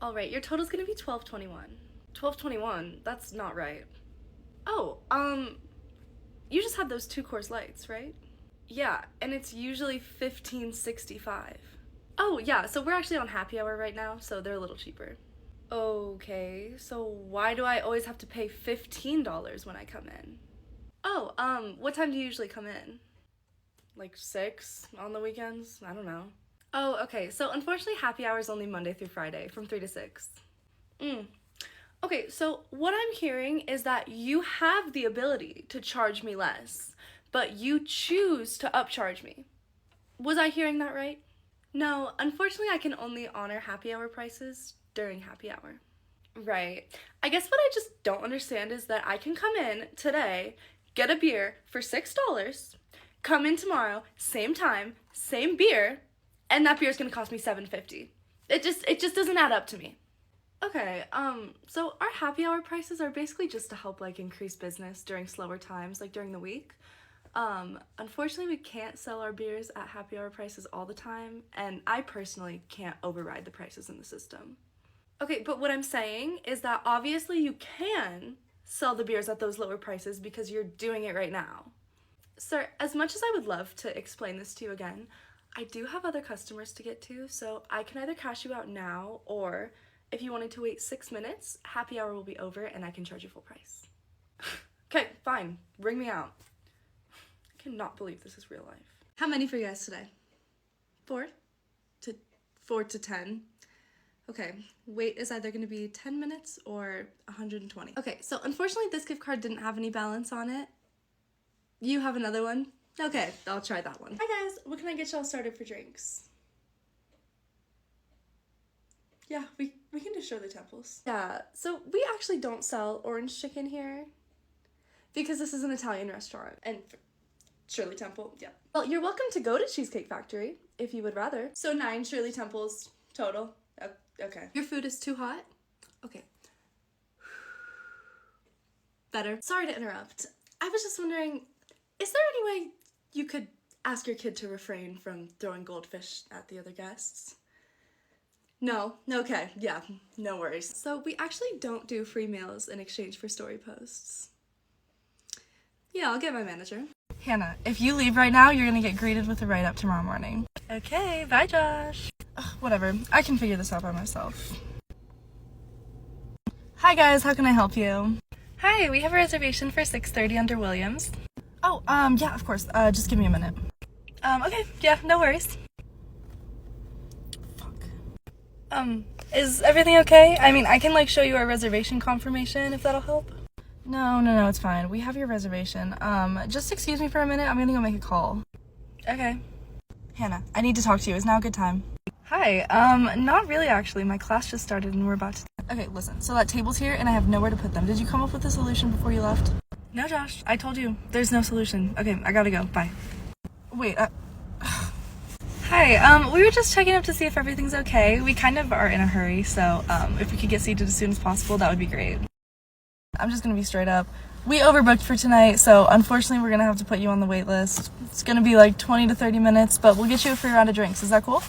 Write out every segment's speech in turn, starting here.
All right, your total's gonna be 1221. 1221? That's not right. Oh, you just had those 2 Coors Lights, right? Yeah, and it's usually 1565. Oh, yeah, so we're actually on happy hour right now, so they're a little cheaper. Okay, so why do I always have to pay $15 when I come in? Oh, what time do you usually come in? Like 6 on the weekends? I don't know. Oh, okay, so unfortunately happy hour is only Monday through Friday from 3 to 6. Mm. Okay, so what I'm hearing is that you have the ability to charge me less, but you choose to upcharge me. Was I hearing that right? No, unfortunately I can only honor happy hour prices during happy hour. Right. I guess what I just don't understand is that I can come in today, get a beer for $6, come in tomorrow, same time, same beer, and that beer is gonna cost me $7.50. It just doesn't add up to me. Okay, so our happy hour prices are basically just to help like increase business during slower times, like during the week. Unfortunately we can't sell our beers at happy hour prices all the time, and I personally can't override the prices in the system. Okay, but what I'm saying is that obviously you can sell the beers at those lower prices because you're doing it right now. Sir, as much as I would love to explain this to you again, I do have other customers to get to, so I can either cash you out now, or if you wanted to wait 6 minutes, happy hour will be over and I can charge you full price. Okay, fine, ring me out. I cannot believe this is real life. How many for you guys today? 4 to 10. Okay, wait is either going to be 10 minutes or 120. Okay, so unfortunately this gift card didn't have any balance on it. You have another one? Okay, I'll try that one. Hi guys, what can I get y'all started for drinks? Yeah, we can do Shirley Temples. Yeah, so we actually don't sell orange chicken here because this is an Italian restaurant. And Shirley Temple, yeah. Well, you're welcome to go to Cheesecake Factory if you would rather. So 9 Shirley Temples total. Okay. Your food is too hot? Okay. Better. Sorry to interrupt. I was just wondering, is there any way you could ask your kid to refrain from throwing goldfish at the other guests? No? Okay, yeah, no worries. So we actually don't do free meals in exchange for story posts. Yeah, I'll get my manager. Hannah, if you leave right now, you're gonna get greeted with a write-up tomorrow morning. Okay, bye Josh. Ugh, whatever, I can figure this out by myself. Hi guys, how can I help you? Hi, we have a reservation for 6:30 under Williams. Oh, yeah, of course, just give me a minute. Okay, yeah, no worries. Fuck. Is everything okay? I mean, I can like show you our reservation confirmation if that'll help. No, it's fine. We have your reservation. Just excuse me for a minute. I'm gonna go make a call. Okay. Hannah, I need to talk to you. Is now a good time? Hi. Not really actually. My class just started and we're about to... Okay, listen. So that table's here and I have nowhere to put them. Did you come up with a solution before you left? No, Josh. I told you. There's no solution. Okay, I gotta go. Bye. Wait, Hi, we were just checking up to see if everything's okay. We kind of are in a hurry, so, if we could get seated as soon as possible, that would be great. I'm just gonna be straight up. We overbooked for tonight, so unfortunately we're gonna have to put you on the wait list. It's gonna be like 20 to 30 minutes, but we'll get you a free round of drinks. Is that cool?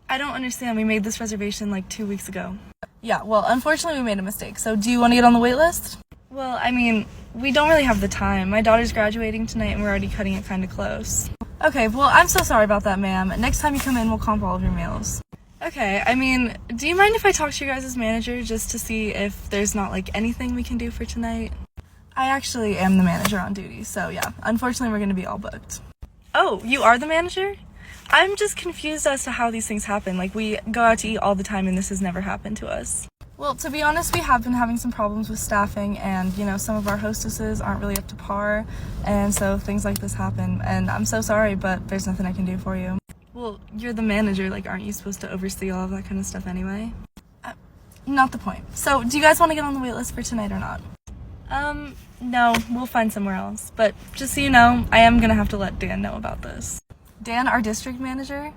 I don't understand. We made this reservation like 2 weeks ago. Yeah, well, unfortunately we made a mistake. So do you want to get on the wait list? Well, I mean, we don't really have the time. My daughter's graduating tonight and we're already cutting it kind of close. Okay, well, I'm so sorry about that, ma'am. Next time you come in, we'll comp all of your meals. Okay, I mean, do you mind if I talk to your guys' manager just to see if there's not like anything we can do for tonight? I actually am the manager on duty, so yeah, unfortunately we're gonna be all booked. Oh, you are the manager? I'm just confused as to how these things happen. Like, we go out to eat all the time and this has never happened to us. Well, to be honest, we have been having some problems with staffing and, you know, some of our hostesses aren't really up to par, and so things like this happen, and I'm so sorry, but there's nothing I can do for you. Well, you're the manager, like, aren't you supposed to oversee all of that kind of stuff anyway? Not the point. So, do you guys want to get on the wait list for tonight or not? No, we'll find somewhere else, but just so you know, I am gonna have to let Dan know about this. Dan, our district manager?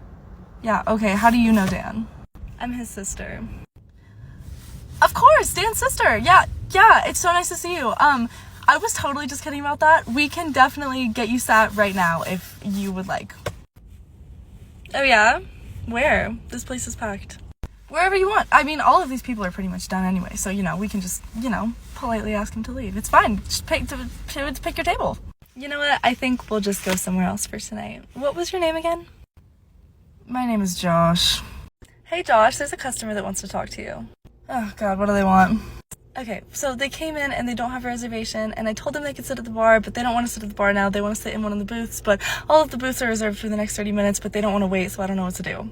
Yeah, okay, how do you know Dan? I'm his sister. Of course, Dan's sister. Yeah, it's so nice to see you. I was totally just kidding about that. We can definitely get you sat right now if you would like. Oh yeah? Where? This place is packed. Wherever you want. I mean, all of these people are pretty much done anyway, so, you know, we can just, you know, politely ask them to leave. It's fine. Just pick your table. You know what? I think we'll just go somewhere else for tonight. What was your name again? My name is Josh. Hey, Josh, there's a customer that wants to talk to you. Oh, God, what do they want? Okay, so they came in and they don't have a reservation, and I told them they could sit at the bar, but they don't want to sit at the bar now. They want to sit in one of the booths, but all of the booths are reserved for the next 30 minutes, but they don't want to wait, so I don't know what to do.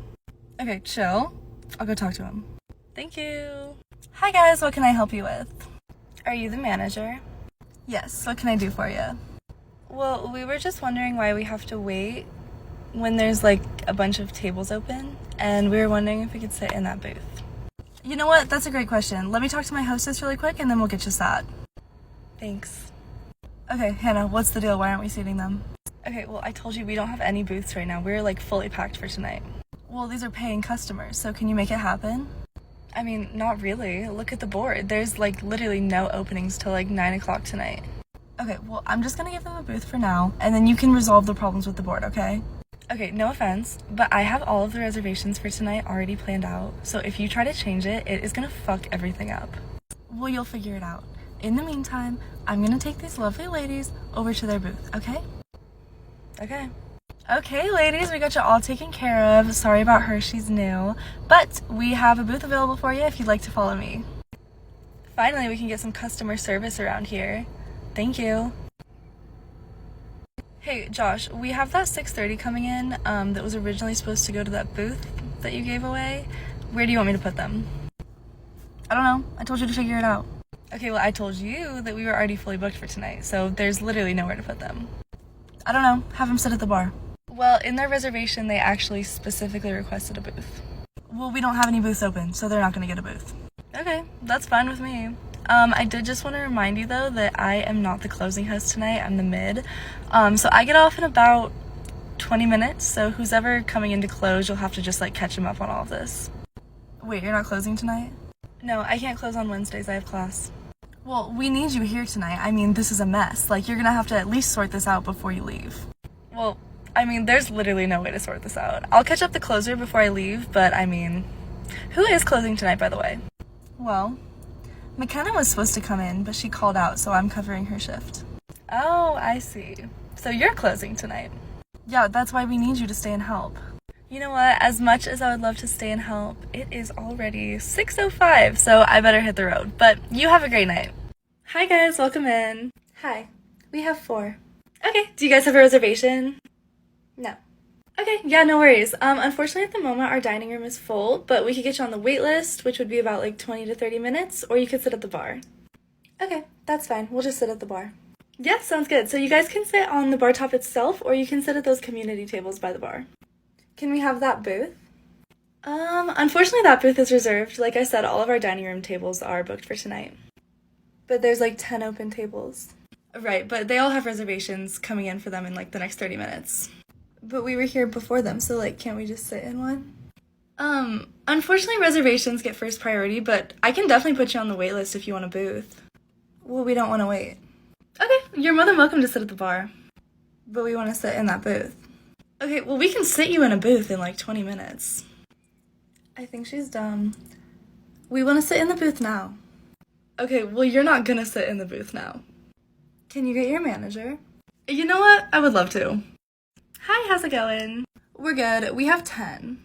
Okay, chill. I'll go talk to him. Thank you. Hi, guys. What can I help you with? Are you the manager? Yes. What can I do for you? Well, we were just wondering why we have to wait when there's, like, a bunch of tables open, and we were wondering if we could sit in that booth. You know what? That's a great question. Let me talk to my hostess really quick, and then we'll get you sat. Thanks. Okay, Hannah, what's the deal? Why aren't we seating them? Okay, well, I told you we don't have any booths right now. We're, like, fully packed for tonight. Well, these are paying customers, so can you make it happen? I mean, not really. Look at the board. There's, like, literally no openings till, like, 9 o'clock tonight. Okay, well, I'm just gonna give them a booth for now, and then you can resolve the problems with the board, okay? Okay, no offense, but I have all of the reservations for tonight already planned out, so if you try to change it, it is gonna fuck everything up. Well, you'll figure it out. In the meantime, I'm gonna take these lovely ladies over to their booth, okay? Okay. Okay, ladies, we got you all taken care of. Sorry about her, she's new. But we have a booth available for you if you'd like to follow me. Finally, we can get some customer service around here. Thank you. Hey, Josh, we have that 6:30 coming in that was originally supposed to go to that booth that you gave away. Where do you want me to put them? I don't know. I told you to figure it out. Okay, well, I told you that we were already fully booked for tonight, so there's literally nowhere to put them. I don't know. Have them sit at the bar. Well, in their reservation, they actually specifically requested a booth. Well, we don't have any booths open, so they're not going to get a booth. Okay, that's fine with me. I did just want to remind you, though, that I am not the closing host tonight. I'm the mid. So I get off in about 20 minutes, so who's ever coming in to close, you'll have to just, like, catch him up on all of this. Wait, you're not closing tonight? No, I can't close on Wednesdays. I have class. Well, we need you here tonight. I mean, this is a mess. Like, you're going to have to at least sort this out before you leave. Well, I mean, there's literally no way to sort this out. I'll catch up the closer before I leave, but I mean, who is closing tonight, by the way? Well, McKenna was supposed to come in, but she called out, so I'm covering her shift. Oh, I see. So you're closing tonight. Yeah, that's why we need you to stay and help. You know what? As much as I would love to stay and help, it is already 6:05, so I better hit the road. But you have a great night. Hi, guys. Welcome in. Hi. We have 4. Okay. Do you guys have a reservation? No. Okay, yeah, no worries. Unfortunately at the moment our dining room is full, but we could get you on the wait list, which would be about like 20 to 30 minutes, or you could sit at the bar. Okay, that's fine. We'll just sit at the bar. Yeah, sounds good. So you guys can sit on the bar top itself, or you can sit at those community tables by the bar. Can we have that booth? Unfortunately that booth is reserved. Like I said, all of our dining room tables are booked for tonight. But there's like 10 open tables. Right, but they all have reservations coming in for them in like the next 30 minutes. But we were here before them, so, like, can't we just sit in one? Unfortunately, reservations get first priority, but I can definitely put you on the wait list if you want a booth. Well, we don't want to wait. Okay, you're more than welcome to sit at the bar. But we want to sit in that booth. Okay, well, we can sit you in a booth in, like, 20 minutes. I think she's dumb. We want to sit in the booth now. Okay, well, you're not gonna sit in the booth now. Can you get your manager? You know what? I would love to. Hi, how's it going? We're good. We have 10.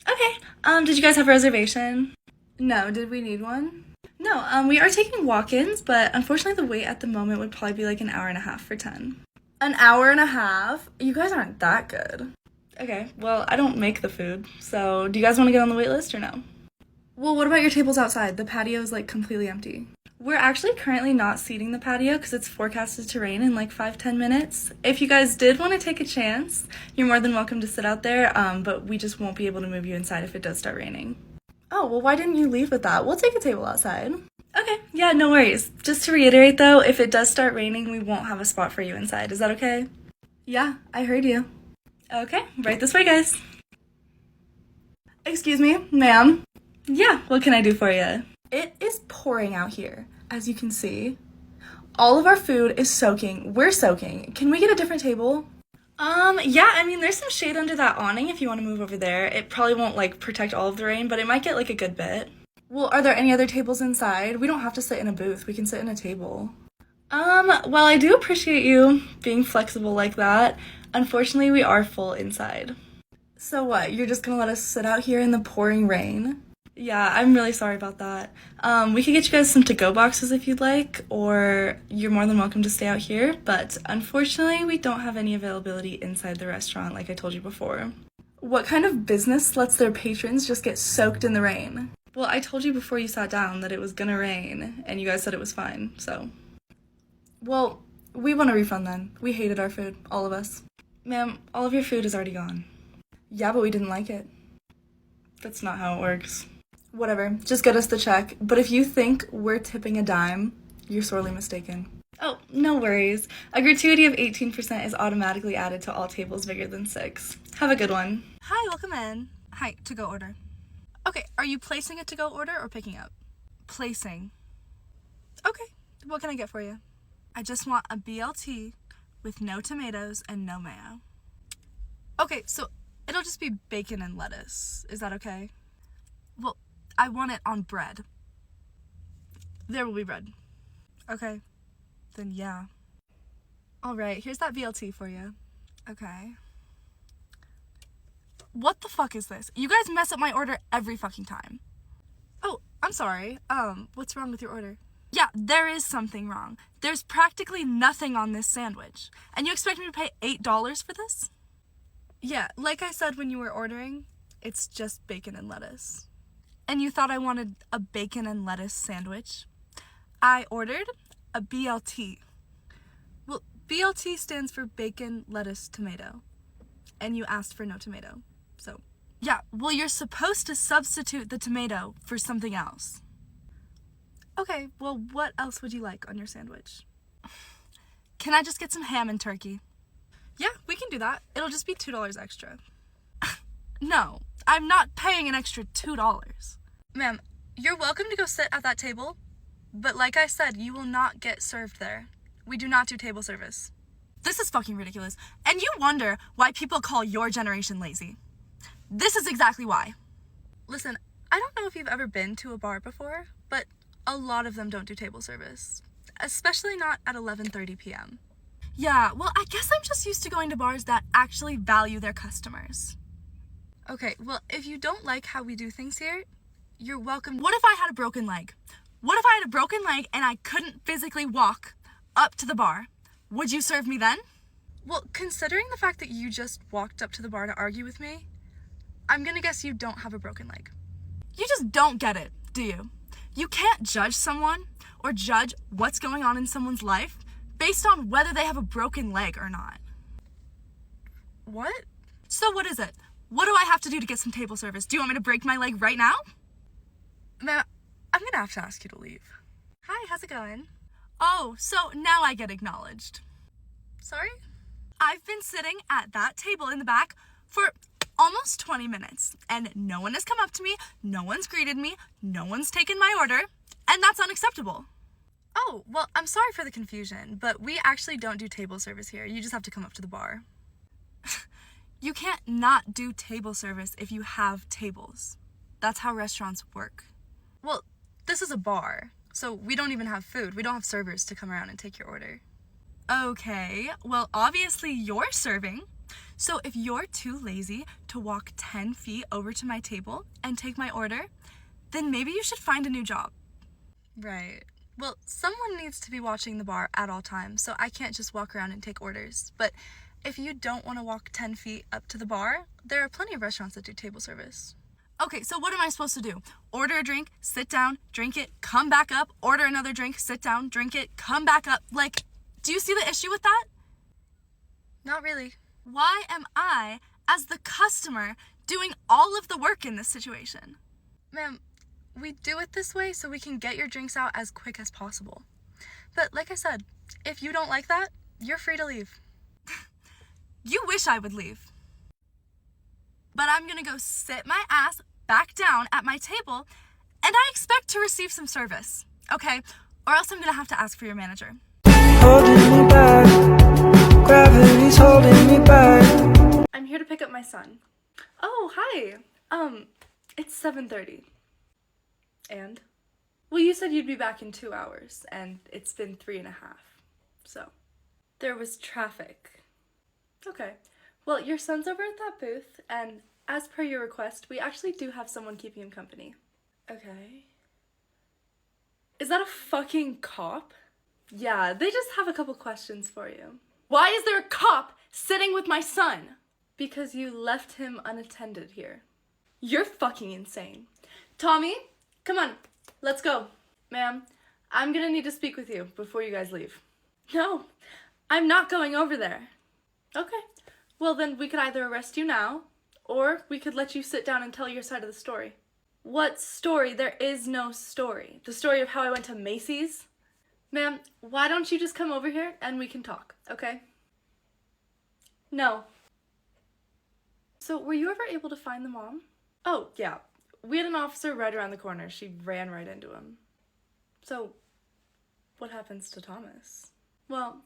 Okay. Did you guys have a reservation? No. Did we need one? No. We are taking walk-ins, but unfortunately the wait at the moment would probably be like an hour and a half for 10. An hour and a half? You guys aren't that good. Okay. Well, I don't make the food, so do you guys want to get on the wait list or no? Well, what about your tables outside? The patio is like completely empty. We're actually currently not seating the patio because it's forecasted to rain in like 5-10 minutes. If you guys did want to take a chance, you're more than welcome to sit out there, but we just won't be able to move you inside if it does start raining. Oh, well, why didn't you leave with that? We'll take a table outside. Okay, yeah, no worries. Just to reiterate though, if it does start raining, we won't have a spot for you inside. Is that okay? Yeah, I heard you. Okay, right this way, guys. Excuse me, ma'am. Yeah, what can I do for you? It is pouring out here, as you can see. All of our food is soaking. We're soaking. Can we get a different table? Yeah, I mean, there's some shade under that awning if you want to move over there. It probably won't, like, protect all of the rain, but it might get, like, a good bit. Well, are there any other tables inside? We don't have to sit in a booth. We can sit in a table. Well, I do appreciate you being flexible like that. Unfortunately, we are full inside. So what, you're just gonna let us sit out here in the pouring rain? Yeah, I'm really sorry about that. We could get you guys some to-go boxes if you'd like, or you're more than welcome to stay out here, but unfortunately, we don't have any availability inside the restaurant like I told you before. What kind of business lets their patrons just get soaked in the rain? Well, I told you before you sat down that it was gonna rain, and you guys said it was fine, so. Well, we want a refund then. We hated our food, all of us. Ma'am, all of your food is already gone. Yeah, but we didn't like it. That's not how it works. Whatever, just get us the check. But if you think we're tipping a dime, you're sorely mistaken. Oh, no worries. A gratuity of 18% is automatically added to all tables bigger than 6. Have a good one. Hi, welcome in. Hi, to-go order. Okay, are you placing a to-go order or picking up? Placing. Okay, what can I get for you? I just want a BLT with no tomatoes and no mayo. Okay, so it'll just be bacon and lettuce. Is that okay? Well, I want it on bread. There will be bread. Okay, then yeah. All right, here's that BLT for you. Okay. What the fuck is this? You guys mess up my order every fucking time. Oh, I'm sorry. What's wrong with your order? Yeah, there is something wrong. There's practically nothing on this sandwich. And you expect me to pay $8 for this? Yeah, like I said when you were ordering, it's just bacon and lettuce. And you thought I wanted a bacon and lettuce sandwich? I ordered a BLT. Well, BLT stands for bacon, lettuce, tomato. And you asked for no tomato. So, yeah, well, you're supposed to substitute the tomato for something else. Okay, well, what else would you like on your sandwich? Can I just get some ham and turkey? Yeah, we can do that. It'll just be $2 extra. No, I'm not paying an extra $2. Ma'am, you're welcome to go sit at that table, but like I said, you will not get served there. We do not do table service. This is fucking ridiculous. And you wonder why people call your generation lazy. This is exactly why. Listen, I don't know if you've ever been to a bar before, but a lot of them don't do table service, especially not at 11:30 p.m. Yeah, well, I guess I'm just used to going to bars that actually value their customers. Okay, well, if you don't like how we do things here, you're welcome. What if I had a broken leg? What if I had a broken leg and I couldn't physically walk up to the bar? Would you serve me then? Well, considering the fact that you just walked up to the bar to argue with me, I'm gonna guess you don't have a broken leg. You just don't get it, do you? You can't judge someone or judge what's going on in someone's life based on whether they have a broken leg or not. What? So what is it? What do I have to do to get some table service? Do you want me to break my leg right now? Ma'am, I'm gonna have to ask you to leave. Hi, how's it going? Oh, so now I get acknowledged. Sorry? I've been sitting at that table in the back for almost 20 minutes, and no one has come up to me, no one's greeted me, no one's taken my order, and that's unacceptable. Oh, well, I'm sorry for the confusion, but we actually don't do table service here. You just have to come up to the bar. You can't not do table service if you have tables. That's how restaurants work. Well, this is a bar, so we don't even have food. We don't have servers to come around and take your order. Okay, well, obviously you're serving. So if you're too lazy to walk 10 feet over to my table and take my order, then maybe you should find a new job. Right. Well, someone needs to be watching the bar at all times, so I can't just walk around and take orders. But if you don't want to walk 10 feet up to the bar, there are plenty of restaurants that do table service. Okay, so what am I supposed to do? Order a drink, sit down, drink it, come back up, order another drink, sit down, drink it, come back up. Like, do you see the issue with that? Not really. Why am I, as the customer, doing all of the work in this situation? Ma'am, we do it this way so we can get your drinks out as quick as possible. But like I said, if you don't like that, you're free to leave. You wish I would leave. But I'm gonna go sit my ass back down at my table, and I expect to receive some service, okay? Or else I'm gonna have to ask for your manager. Holding me back. gravity's holding me back. I'm here to pick up my son. Oh, hi. It's 7:30. And? Well, you said you'd be back in 2 hours, and it's been 3.5. So, there was traffic. Okay. Well, your son's over at that booth, and as per your request, we actually do have someone keeping him company. Okay. Is that a fucking cop? Yeah, they just have a couple questions for you. Why is there a cop sitting with my son? Because you left him unattended here. You're fucking insane. Tommy, come on, let's go. Ma'am, I'm gonna need to speak with you before you guys leave. No, I'm not going over there. Okay, well then we could either arrest you now, or we could let you sit down and tell your side of the story. What story? There is no story. The story of how I went to Macy's? Ma'am, why don't you just come over here and we can talk, okay? No. So, were you ever able to find the mom? Oh, yeah. We had an officer right around the corner. She ran right into him. So, what happens to Thomas? Well,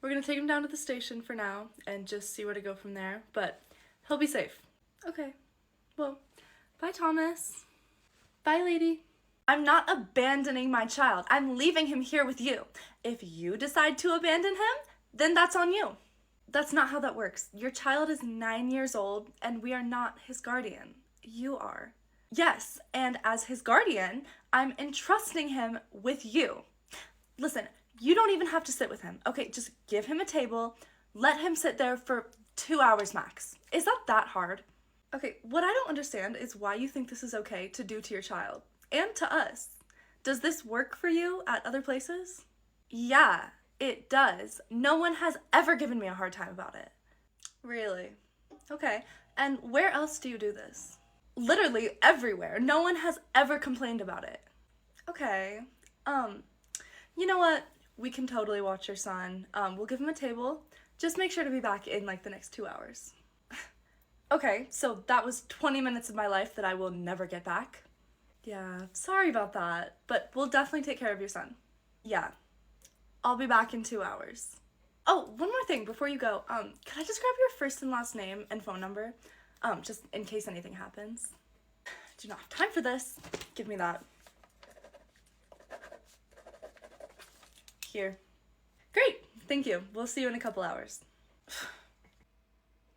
we're gonna take him down to the station for now and just see where to go from there, but he'll be safe. Okay. Well, bye, Thomas. Bye, lady. I'm not abandoning my child. I'm leaving him here with you. If you decide to abandon him, then that's on you. That's not how that works. Your child is 9 years old, and we are not his guardian. You are. Yes, and as his guardian, I'm entrusting him with you. Listen, you don't even have to sit with him. Okay, just give him a table, let him sit there for 2 hours max. Is that hard? Okay, what I don't understand is why you think this is okay to do to your child. And to us. Does this work for you at other places? Yeah, it does. No one has ever given me a hard time about it. Really? Okay. And where else do you do this? Literally everywhere. No one has ever complained about it. Okay. You know what? We can totally watch your son. We'll give him a table. Just make sure to be back in like the next 2 hours. Okay, so that was 20 minutes of my life that I will never get back. Yeah, sorry about that, but we'll definitely take care of your son. Yeah, I'll be back in 2 hours. Oh, one more thing before you go. Could I just grab your first and last name and phone number? Just in case anything happens. Do not have time for this. Give me that. Here. Great, thank you. We'll see you in a couple hours.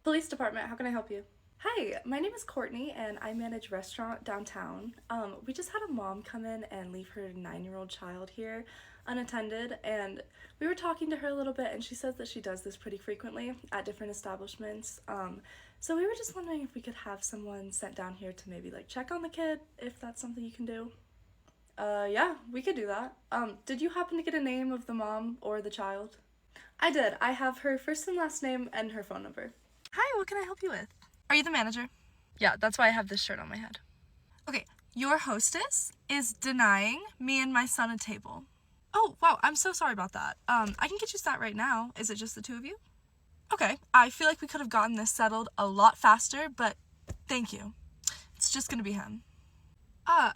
Police department, how can I help you? Hi, my name is Courtney and I manage restaurant downtown. We just had a mom come in and leave her 9-year-old child here unattended, and we were talking to her a little bit and she says that she does this pretty frequently at different establishments. So we were just wondering if we could have someone sent down here to maybe like check on the kid, if that's something you can do. Yeah, we could do that. Did you happen to get a name of the mom or the child? I did. I have her first and last name and her phone number. Hi, what can I help you with? Are you the manager? Yeah, that's why I have this shirt on my head. Okay, your hostess is denying me and my son a table. Oh, wow, I'm so sorry about that. I can get you sat right now. Is it just the two of you? Okay, I feel like we could have gotten this settled a lot faster, but thank you. It's just gonna be him.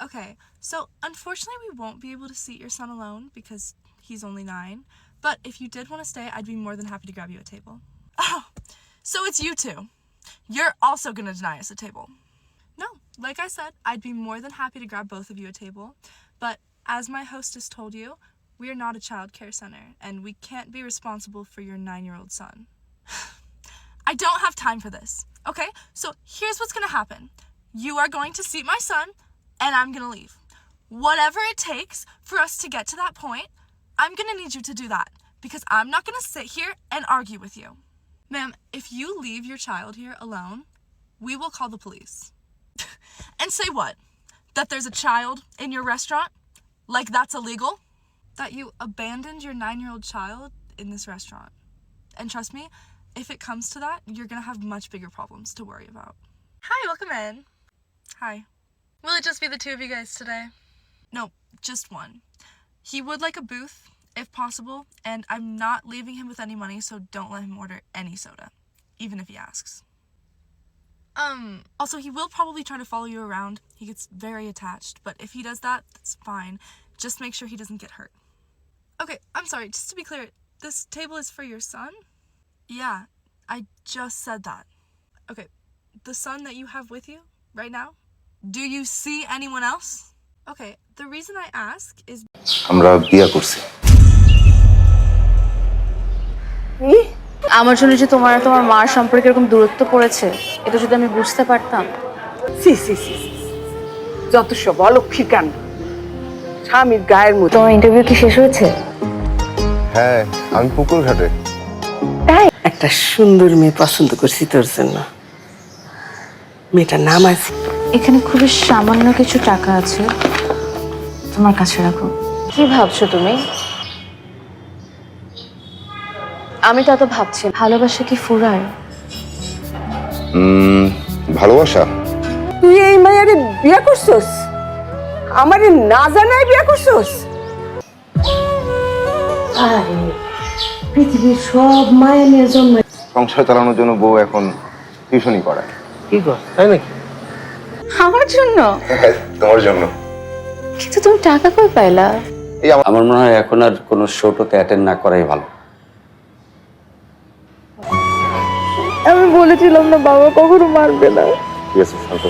Okay. So, unfortunately, we won't be able to seat your son alone because he's only 9. But if you did want to stay, I'd be more than happy to grab you a table. Oh, so it's you two. You're also gonna deny us a table. No, like I said, I'd be more than happy to grab both of you a table. But as my hostess told you, we are not a child care center, and we can't be responsible for your 9-year-old son. I don't have time for this, okay? So here's what's gonna happen. You are going to seat my son, and I'm gonna leave. Whatever it takes for us to get to that point, I'm gonna need you to do that, because I'm not gonna sit here and argue with you. Ma'am, if you leave your child here alone, we will call the police. And say what? That there's a child in your restaurant? Like that's illegal? That you abandoned your 9-year-old child in this restaurant. And trust me, if it comes to that, you're gonna have much bigger problems to worry about. Hi, welcome in. Hi. Will it just be the two of you guys today? No, just one. He would like a booth, if possible, and I'm not leaving him with any money, so don't let him order any soda, even if he asks. Also, he will probably try to follow you around. He gets very attached, but if he does that, that's fine. Just make sure he doesn't get hurt. Okay, I'm sorry, just to be clear, this table is for your son? Yeah, I just said that. Okay, the son that you have with you right now, do you see anyone else? Okay, the reason I ask is আমরা বিয়ে করছি। আমার জন্য যে তোমার আর তোমার মার সম্পর্কে এরকম দূরত্ব পড়েছে, এটা যদি আমি বুঝতে পারতাম। সি সি সি সি। যত সব অলক্ষীর কাণ্ড, স্বামীর গায়ের মধ্যে। তোমার ইন্টারভিউ কি শেষ হয়েছে? হ্যাঁ, আমি পুকুর ঘাটে। একটা সুন্দর মেয়ে পছন্দ করছি তোর জন্য। মেয়েটার নাম আছে। এখানে খুবই সামান্য কিছু টাকা আছে, তোমার কাছে রাখো। কি ভাবছো তুমি? আমি তো এত ভাবছি, ভালোবাসা কি ফুরায়? ভালোবাসা? তুই এই মায়ারে বিয়ে করছস? আমারে না জানাই বিয়ে করছস? আরে পৃথিবীর সব মায়া নিয়ে জন্ম। সংসার চালানোর জন্য বউ এখন টিউশনি করায়। কি কর, তাই নাকি? আমার জন্য? তোমার জন্য। কিন্তু তুমি টাকা কই পাইলা? আমার মনে হয় এখন আর কোনো শোটোতে অ্যাটেন্ড না করাই ভালো। আমি বলেছিলাম না বাবা কখনো মারবে না। ঠিক আছে, শান্ত।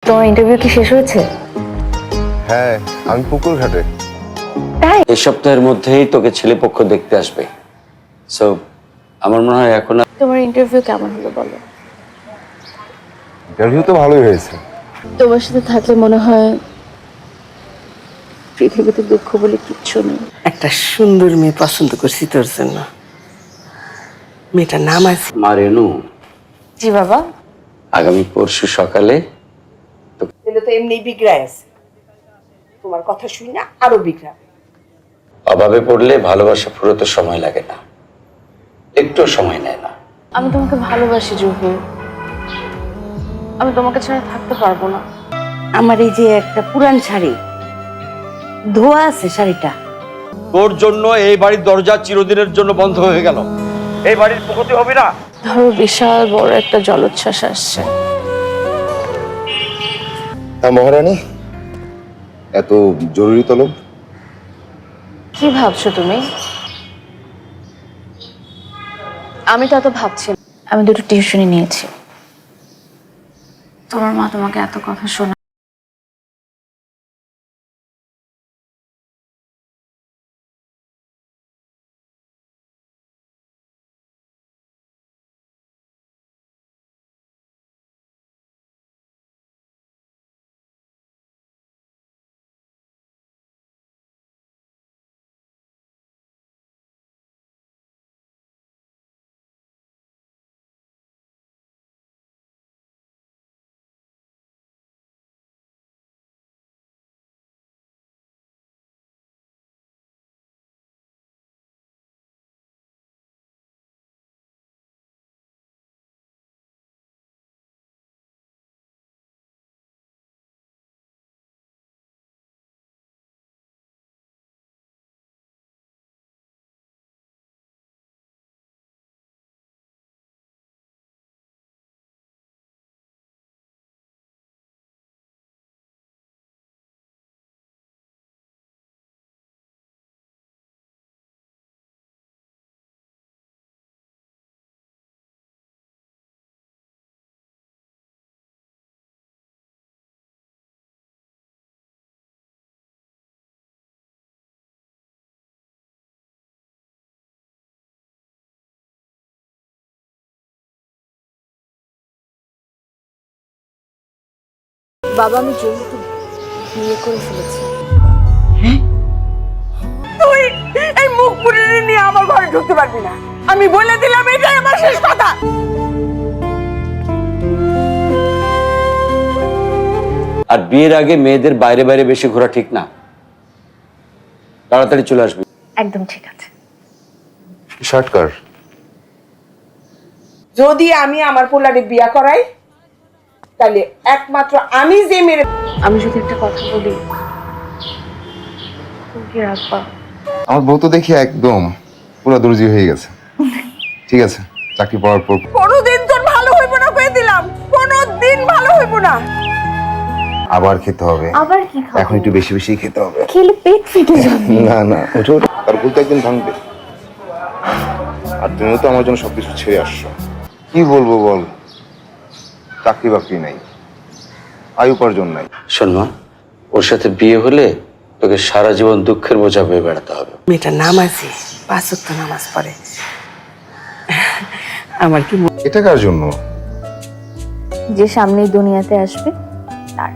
তোমার ইন্টারভিউ কি শেষ হয়েছে? হ্যাঁ, আমি পুকুর ঘাটে। এই সপ্তাহের মধ্যেই তোকে ছেলেপক্ষ দেখতে আসবে। সো আমার মনে হয় এখন তোমার ইন্টারভিউ কেমন হলো বলো? ইন্টারভিউ তো ভালোই হয়েছে। তোমার সাথে থাকলে মনে হয় পৃথিবীতে দুঃখ বলে কিচ্ছু নেই। একটা সুন্দর মেয়ে পছন্দ করছি তোর জন্য। মেয়েটার নাম আছে। মা রেনু, জি বাবা। আগামী পরশু সকালে ছেলে তো এমনি বিগড়ায় আছে, তোমার কথা শুনি না আরো বিগড়াবে। অভাবে পড়লে ভালোবাসা ফুরোতে সময় লাগে না, একটু সময় নেয় না। আমি তোমাকে ভালোবাসি জুহি, আমি তোমাকে ছাড়া থাকতে পারবো না। আমার এই যে একটা পুরান শাড়ি ধোয়া আছে, শাড়িটা তোর জন্য এই বাড়ির দরজা চিরদিনের জন্য বন্ধ হয়ে গেল। এই বাড়ির পুকুতি হবে না। ধরো বিশাল বড় একটা জলোচ্ছ্বাস আসছে। তা মহারানী, এত জরুরি তলব? কি ভাবছো তুমি? আমি তো এত ভাবছি না। আমি দুটো টিউশনি নিয়েছি। তোমার মা তোমাকে এত কথা শোনা বাবা আমি যেহেতু বিয়ে করে ফেলেছি। তুই এই মুখ পুরিয়ে নিয়ে আমার ঘরে ঢুকতে পারবি না, আমি বলে দিলাম, এটাই আমার শেষ কথা। আর বিয়ের আগে মেয়েদের বাইরে বাইরে বেশি ঘোরা ঠিক না, তাড়াতাড়ি চলে আসবি। একদম ঠিক আছে। শার্ট কার? যদি আমি আমার পোলারে বিয়া করাই তাহলে একমাত্র আমি যে মেরে। আমি যদি একটা কথা বলি তুমি কি রাখবা? আমার বউ তো দেখি একদম পুরো দর্জি হয়ে গেছে। ঠিক আছে, চাকরি পাওয়ার পর কোনোদিন তোর ভালো হইব না, কয়ে দিলাম, কোনোদিন ভালো হইব না। আবার খেতে হবে। আবার কি খাবো? এখন একটু বেশি বেশি খেতে হবে। খেলে পেট ফেটে যাবে। না না, ওঠো ওঠো। তার ভুল তো একদিন ভাঙবে। আর তুমিও তো আমার জন্য সবকিছু ছেড়ে আসছো। কি বলবো বল, চাকরি বাকরি নাই, আয় উপার্জন নাই। শোন মা, ওর সাথে বিয়ে হলে তোকে সারা জীবন দুঃখের বোঝা বয়ে বেড়াতে হবে। মেয়েটা নামাজি, 5 ওয়াক্ত নামাজ পড়ে। আমার কি এটা কার জন্য? যে সামনেই দুনিয়াতে আসবে তার।